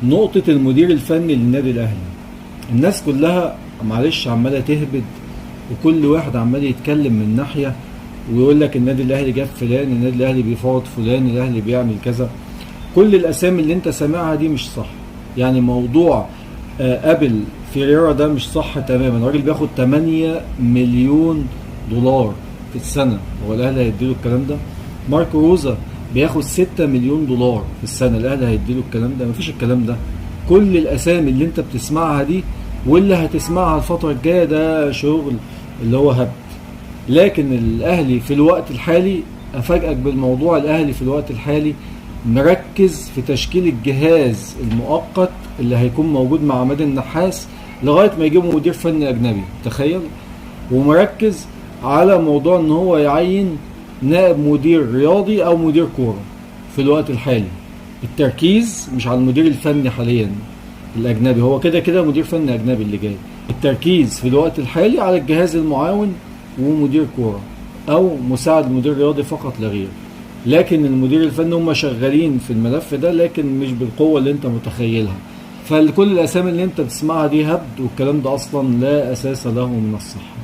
نقطة المدير الفني للنادي الاهلي، الناس كلها معلش عمالة تهبد، وكل واحد عمال يتكلم من ناحية ويقول لك النادي الاهلي جاب فلان، النادي الاهلي بيفاوض فلان، الاهلي بيعمل كذا. كل الاسامي اللي انت سامعها دي مش صح. يعني موضوع ابل فيريرا ده مش صح تماما. الراجل بياخد 8 مليون دولار في السنة، هو الاهلي هيديله الكلام ده؟ ماركو روزا بياخد 6 مليون دولار في السنة، الاهلي هيديله الكلام ده؟ مفيش الكلام ده. كل الاسامي اللي انت بتسمعها دي واللي هتسمعها الفترة الجاية ده شغل اللي هو هبد. لكن الاهلي في الوقت الحالي، افاجئك بالموضوع، الاهلي في الوقت الحالي مركز في تشكيل الجهاز المؤقت اللي هيكون موجود مع عماد النحاس لغايه ما يجيبوا مدير فني اجنبي، تخيل. ومركز على موضوع ان هو يعين نائب مدير رياضي او مدير كوره في الوقت الحالي. التركيز مش على المدير الفني حاليا الاجنبي، هو كده كده مدير فني اجنبي اللي جاي. التركيز في الوقت الحالي على الجهاز المعاون ومدير كوره او مساعد مدير رياضي فقط لا غير. لكن المدير الفني هم شغالين في الملف ده، لكن مش بالقوه اللي انت متخيلها. فكل الاسامي اللي انت بتسمعها دي هبد، والكلام ده اصلا لا اساس له من الصحه.